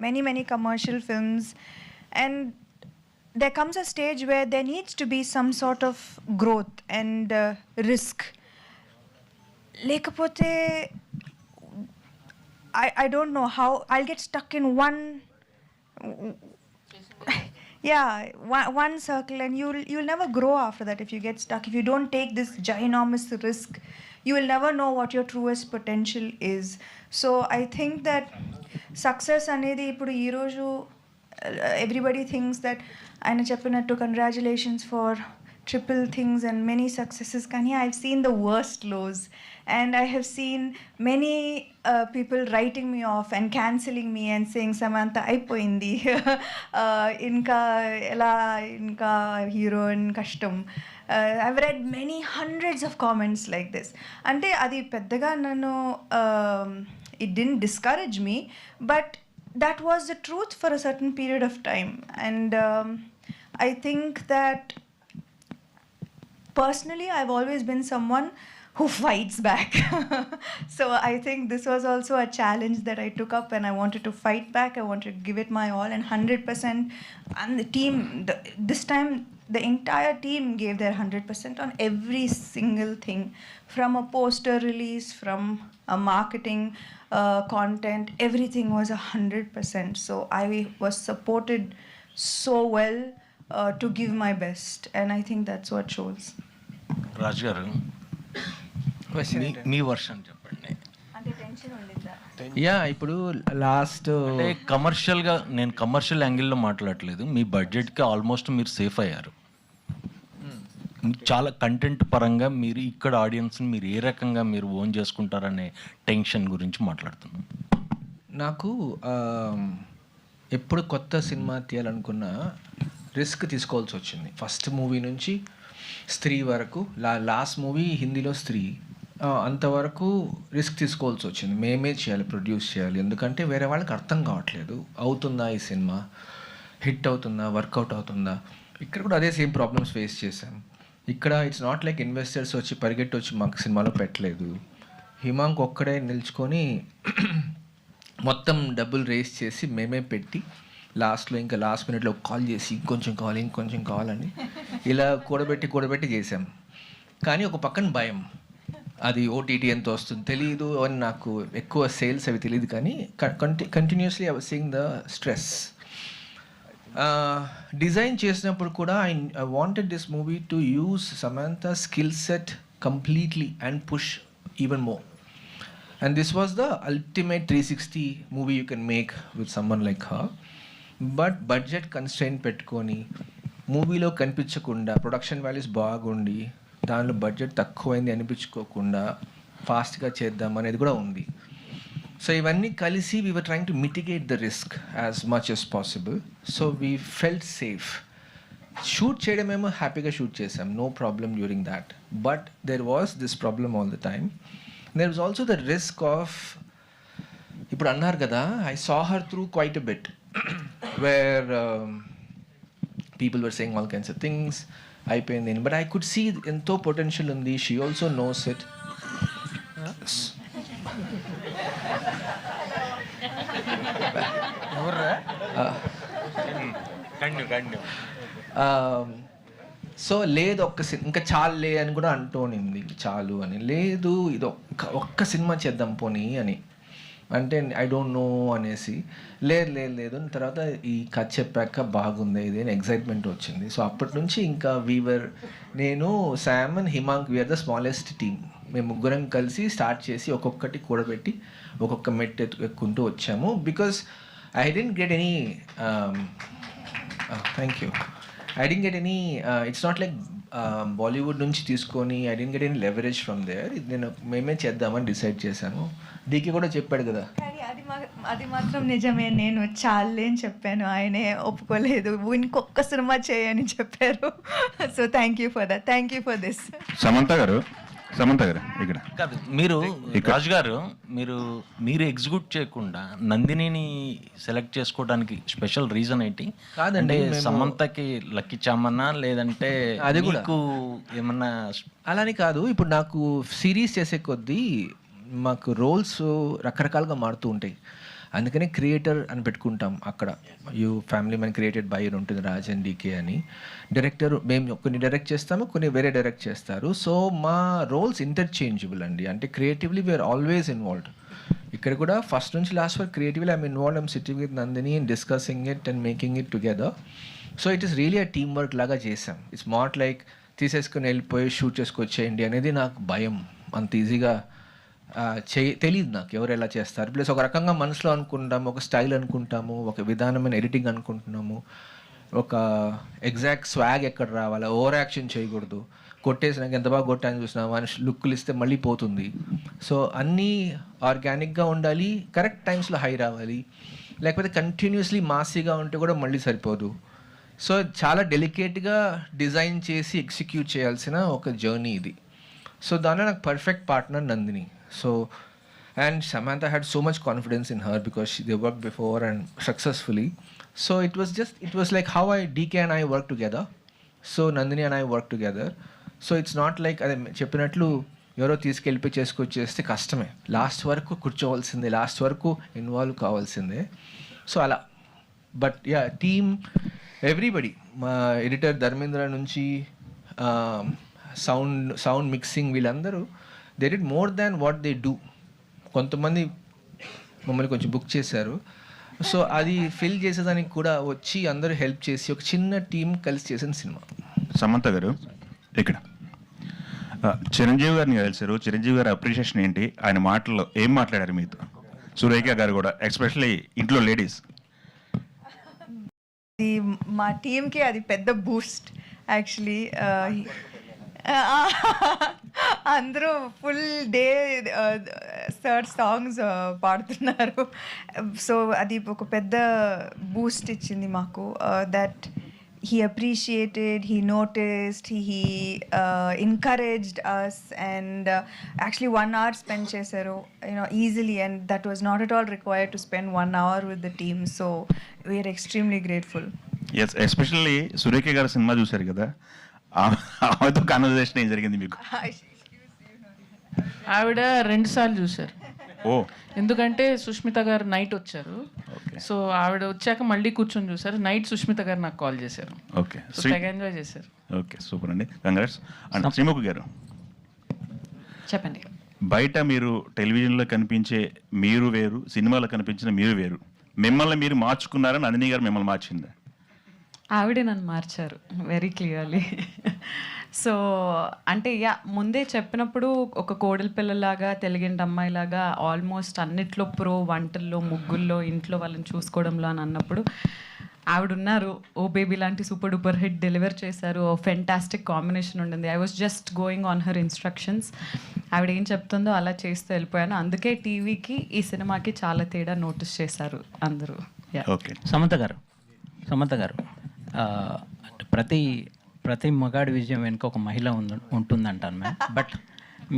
many commercial films, and there comes a stage where there needs to be some sort of growth and risk. Lekapothe, I don't know how I'll get stuck in one one circle, and you'll never grow after that if you get stuck. If you don't take this ginormous risk, you will never know what your truest potential is. So I think that success anedi ipudu ee roju everybody thinks that ayana cheppinattu congratulations for triple things and many successes, kani I've seen the worst lows, and I have seen many people writing me off and cancelling me and saying Samantha అయిపోయింది ఇంకా ఎలా ఇంకా heroine కష్టం. I've read many hundreds of comments like this. అంటే అది పెద్దగా నన్ను it didn't discourage me, but that was the truth for a certain period of time. And I think that personally I've always been someone who fights back. So I think this was also a challenge that I took up, and I wanted to fight back. I wanted to give it my all, and 100%. And the team, this time the entire team gave their 100% on every single thing, from a poster release, from a marketing content, everything was 100%. So I was supported so well to give my best, and I think that's what shows. Raj గారు, మీ version చెప్పండి. అంటే tension ఉండిందా? Yeah, ఇప్పుడు last అంటే కమర్షియల్గా, నేను commercial యాంగిల్లో మాట్లాడలేదు, మీ బడ్జెట్కి ఆల్మోస్ట్ మీరు సేఫ్ అయ్యారు. చాలా కంటెంట్ పరంగా మీరు ఇక్కడ ఆడియన్స్ని మీరు ఏ రకంగా మీరు ఓన్ చేసుకుంటారనే టెన్షన్ గురించి మాట్లాడుతున్నాం. నాకు ఎప్పుడు కొత్త సినిమా తీయాలనుకున్నా రిస్క్ తీసుకోవాల్సి వచ్చింది. ఫస్ట్ మూవీ నుంచి స్త్రీ వరకు, లాస్ట్ మూవీ హిందీలో స్త్రీ, అంతవరకు రిస్క్ తీసుకోవాల్సి వచ్చింది. మేమే చేయాలి, ప్రొడ్యూస్ చేయాలి. ఎందుకంటే వేరే వాళ్ళకి అర్థం కావట్లేదు, అవుతుందా ఈ సినిమా, హిట్ అవుతుందా, వర్కౌట్ అవుతుందా. ఇక్కడ కూడా అదే సేమ్ ప్రాబ్లమ్స్ ఫేస్ చేశాం. ఇక్కడ ఇట్స్ నాట్ లైక్ ఇన్వెస్టర్స్ వచ్చి పరిగెట్టి వచ్చి మాకు సినిమాలో పెట్టలేదు. హిమాంక్ ఒక్కడే నిల్చుకొని మొత్తం డబ్బులు రేస్ చేసి మేమే పెట్టి లాస్ట్లో ఇంకా లాస్ట్ మినిట్లో కాల్ చేసి ఇంకొంచెం కావాలని ఇలా కూడబెట్టి చేసాం. కానీ ఒక పక్కన భయం, అది ఓటీటీ ఎంత వస్తుంది తెలియదు అని, నాకు ఎక్కువ సేల్స్ అవి తెలియదు. కానీ continuously I was seeing the stress. Design చేసినప్పుడు కూడా I wanted this movie to use Samantha skill set completely and push even more. And this was the ultimate 360 movie you can make with someone like her. But budget constraint పెట్టుకొని మూవీలో కనిపించకుండా, production values బాగుండి దానిలో budget తక్కువైంది అనిపించుకోకుండా ఫాస్ట్గా చేద్దాం అనేది కూడా ఉంది. సో ఇవన్నీ కలిసి we were trying to mitigate the risk as much as possible. So we felt safe. Shoot చేయడమేమో హ్యాపీగా షూట్ చేసాం, no problem during that. But there was this problem all the time. There was also the risk of, ఇప్పుడు అన్నారు కదా, I saw her through quite a bit where people were saying all kinds of things. అయిపోయింది, but I could see ఎంతో potential ఉంది. She also knows it. So లేదు, ఇంకా చాలులే అని కూడా అంటూనింది, చాలు అని. లేదు, ఇది ఒక్క సినిమా చేద్దాం పోనీ అని అంటే ఐ డోంట్ నో అనేసి, లేదు తర్వాత ఈ కథ చెప్పాక బాగుంది ఇది అని ఎగ్జైట్మెంట్ వచ్చింది. సో అప్పటి నుంచి ఇంకా నేను, Sam and Himank, we are the smallest team. మేము ముగ్గురం కలిసి స్టార్ట్ చేసి ఒక్కొక్కటి కూడబెట్టి ఒక్కొక్క మెట్ ఎక్కుంటూ వచ్చాము. Because I didn't get any thank you, I didn't get any, it's not like Bollywood నుంచి తీసుకొని I didn't get any leverage from there. నేను మేమే చేద్దామని డిసైడ్ చేశాను. డీకి కూడా చెప్పాడు కదా. కానీ అది మాత్రం నిజమే, నేను చాలే అని చెప్పాను, ఆయనే ఒప్పుకోలేదు, ఇంకొక సినిమా చేయని చెప్పారు. So thank you for that, thank you for this. Samantha గారు ఇక్కడ కాదు, మీరు రాజు గారు, మీరు ఎగ్జిక్యూట్ చేయకుండా నందినిని సెలెక్ట్ చేసుకోవడానికి స్పెషల్ రీజన్ ఏంటి? కాదండి, సమంతకి లక్కీ చామన్నా లేదంటే అది కూడా ఏమన్నా? అలాని కాదు, ఇప్పుడు నాకు సిరీస్ చేసే కొద్దీ మాకు రోల్స్ రకరకాలుగా మారుతూ ఉంటాయి. అందుకనే క్రియేటర్ అని పెట్టుకుంటాం అక్కడ. You family man created by అని ఉంటుంది, రాజ్ అండ్ డీకే అని. డైరెక్టర్ మేము కొన్ని డైరెక్ట్ చేస్తాము, కొన్ని వేరే డైరెక్ట్ చేస్తారు. సో మా రోల్స్ ఇంటర్చేంజబుల్ అండి. అంటే క్రియేటివ్లీ వీఆర్ ఆల్వేస్ ఇన్వాల్వ్డ్. ఇక్కడ కూడా ఫస్ట్ నుంచి లాస్ట్ వరకు creatively I'm involve. I'm sitting with Nandini and discussing it and making it together. So it is really a team work లాగా చేసాం. ఇట్స్ నాట్ లైక్ తీసేసుకుని వెళ్ళిపోయి షూట్ చేసుకొచ్చేయండి అనేది నాకు భయం. అంత ఈజీగా తెలియదు నాకు ఎవరు ఎలా చేస్తారు. ప్లస్ ఒక రకంగా మనసులో అనుకుంటాము, ఒక స్టైల్ అనుకుంటాము, ఒక విధానమైన ఎడిటింగ్ అనుకుంటున్నాము, ఒక ఎగ్జాక్ట్ స్వాగ్ ఎక్కడ రావాలి, ఓవర్ యాక్షన్ చేయకూడదు, కొట్టేసినాక ఎంత బాగా కొట్టాలని చూసినా మనిషి లుక్కులు ఇస్తే మళ్ళీ పోతుంది. సో అన్నీ ఆర్గానిక్గా ఉండాలి, కరెక్ట్ టైమ్స్లో హై రావాలి, లేకపోతే కంటిన్యూస్లీ మాసీగా ఉంటే కూడా మళ్ళీ సరిపోదు. సో చాలా డెలికేట్గా డిజైన్ చేసి ఎగ్జిక్యూట్ చేయాల్సిన ఒక జర్నీ ఇది. సో దానిలో నాకు perfect partner Nandini. So and Samantha had so much confidence in her because they worked before and successfully. So it was like how DK and I work together. So Nandini and I work together. So it's not like అదే చెప్పినట్లు ఎవరో తీసుకెళ్ళిపోయి చేసుకొచ్చేస్తే కష్టమే. Last వరకు కూర్చోవలసిందే, last వరకు involve కావాల్సిందే. So అలా. But yeah team everybody, మా ఎడిటర్ ధర్మేంద్ర నుంచి సౌండ్ మిక్సింగ్, వీళ్ళందరూ they did more than what they do. కొంతమంది మమ్మల్ని కొంచెం బుక్ చేశారు. సో అది ఫిల్ చేసేదానికి కూడా వచ్చి అందరూ హెల్ప్ చేసి ఒక చిన్న టీం కలిసి చేసిన సినిమా. సమంత గారు ఇక్కడ చిరంజీవి గారిని కలిసారు. చిరంజీవి గారి అప్రిషియేషన్ ఏంటి, ఆయన మాటల్లో ఏం మాట్లాడారు మీతో? సురేఖ గారు కూడా, ఎస్పెషల్లీ ఇంట్లో లేడీస్. మా టీంకి అది పెద్ద బూస్ట్ యాక్చువల్లీ. అందరూ ఫుల్ డే సార్ సాంగ్స్ పాడుతున్నారు. సో అది ఒక పెద్ద బూస్ట్ ఇచ్చింది మాకు. That he appreciated, he noticed, he encouraged us, and actually 1 hour spent chesaru, easily, and that was not at all required to spend 1 hour with the team. So we are extremely grateful. Yes, especially Surekha గారి cinema చూశారు కదా, ఆమెతో conversation ఏం జరిగింది మీకు? ఆవిడ 2 సార్లు చూశారు. ఓ, ఎందుకంటే సుష్మిత గారు నైట్ వచ్చారు. సో ఆవిడ వచ్చాక మళ్ళీ కూర్చొని చూసారు. నైట్ సుష్మిత గారు నాకు కాల్ చేశారు. ఓకే, తెగ ఎంజాయ్ చేశారు. ఓకే, సూపర్ అండి, కంగ్రాట్స్. అండ్ శ్రీముఖి గారు చెప్పండి. బయట మీరు టెలివిజన్లో కనిపించే మీరు వేరు, సినిమాలో కనిపించిన మీరు వేరు. మిమ్మల్ని మీరు మార్చుకున్నారని నందిని గారు మిమ్మల్ని మార్చిందా? ఆవిడే నన్ను మార్చారు వెరీ క్లియర్లీ. సో అంటే ముందే చెప్పినప్పుడు ఒక కోడలి పిల్లలాగా, తెలుగింటి అమ్మాయిలాగా ఆల్మోస్ట్ అన్నిట్లో ప్రో, వంటల్లో, ముగ్గుల్లో, ఇంట్లో వాళ్ళని చూసుకోవడంలో అని అన్నప్పుడు ఆవిడ ఉన్నారు. ఓ బేబీ లాంటి సూపర్ డూపర్ హిట్ డెలివర్ చేశారు. ఫెంటాస్టిక్ కాంబినేషన్ ఉండింది. I was just going on her instructions. ఆవిడ ఏం చెప్తుందో అలా చేస్తూ వెళ్ళిపోయాను. అందుకే టీవీకి ఈ సినిమాకి చాలా తేడా నోటీస్ చేశారు అందరూ. ఓకే, సమంత గారు ప్రతి మగాడి విజయం వెనుక ఒక మహిళ ఉంటుందంటాను మ్యామ్. బట్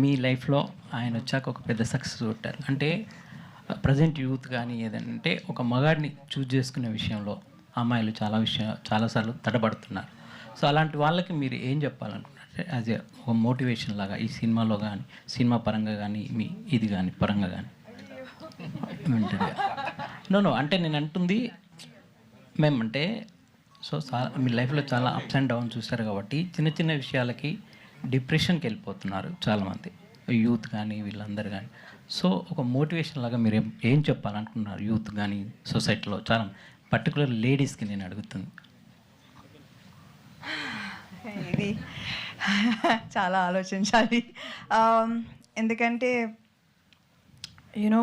మీ లైఫ్లో ఆయన వచ్చాక ఒక పెద్ద సక్సెస్ కొట్టారు. అంటే ప్రజెంట్ యూత్ కానీ ఏదంటే ఒక మగాడిని చూజ్ చేసుకునే విషయంలో అమ్మాయిలు చాలాసార్లు తడబడుతున్నారు. సో అలాంటి వాళ్ళకి మీరు ఏం చెప్పాలనుకుంటున్నారు యాజ్ ఏ ఒక మోటివేషన్ లాగా, ఈ సినిమాలో కానీ, సినిమా పరంగా కానీ, మీ ఇది కానీ పరంగా కానీ? నో అంటే నేను అంటుంది మేమంటే, సో మీ లైఫ్లో చాలా అప్స్ అండ్ డౌన్స్ చూస్తారు కాబట్టి చిన్న చిన్న విషయాలకి డిప్రెషన్కి వెళ్ళిపోతున్నారు చాలామంది, యూత్ కానీ వీళ్ళందరూ కానీ. సో ఒక మోటివేషన్ లాగా మీరు ఏం చెప్పాలనుకుంటున్నారు యూత్ కానీ, సొసైటీలో చాలా పర్టికులర్ లేడీస్కి నేను అడుగుతుంది? ఇది చాలా ఆలోచించాలి. ఎందుకంటే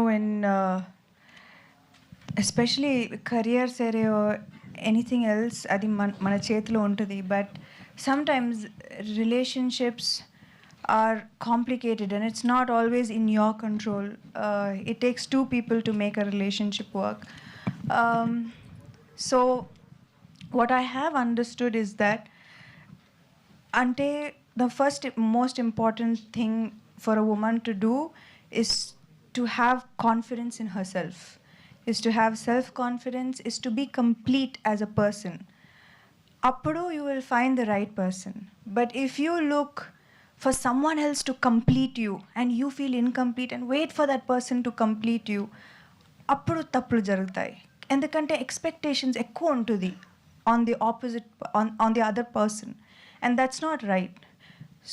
when especially careers anything else అది మన చేతిలో ఉంటుంది. But sometimes relationships are complicated and it's not always in your control. It takes 2 people to make a relationship work. So what I have understood is that the first most important thing for a woman to do is to have confidence in herself, is to have self-confidence, is to be complete as a person. Appudu you will find the right person. But if you look for someone else to complete you and you feel incomplete and wait for that person to complete you, అప్పుడు తప్పులు జరుగుతాయి. ఎందుకంటే expectations ఎక్కువ ఉంటుంది on the opposite on the other person, and that's not right.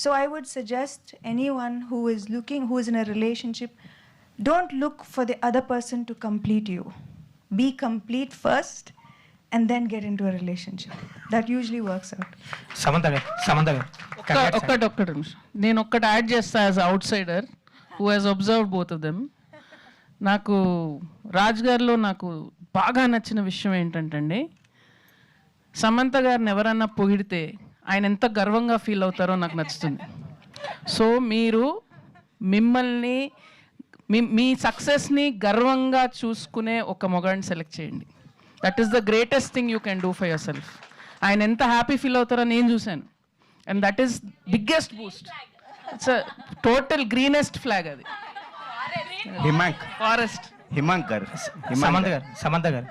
So I would suggest anyone who is in a relationship, don't look for the other person to complete you. Be complete first and then get into a relationship. That usually works out. Samantha గారు ఒక్కటి నిమిషం, నేను ఒక్కటి add చేస్తా as out cider who has observed both of them. నాకు రాజ్ గారిలో నాకు బాగా నచ్చిన విషయం ఏంటంటే, సమంత గారిని ఎవరన్నా పొగిడితే ఆయన ఎంత గర్వంగా ఫీల్ అవుతారో నాకు నచ్చుతుంది. సో మీరు మిమ్మల్ని మీ సక్సెస్ని గర్వంగా చూసుకునే ఒక మొగాడిని సెలెక్ట్ చేయండి. That is the greatest thing you can do for your self. ఆయన ఎంత హ్యాపీ ఫీల్ అవుతారో నేను చూశాను, and that is biggest Boost. It's a total greenest flag అది. హిమాంక్ ఫారెస్ట్ హిమాంక్ గారు సమంత గారు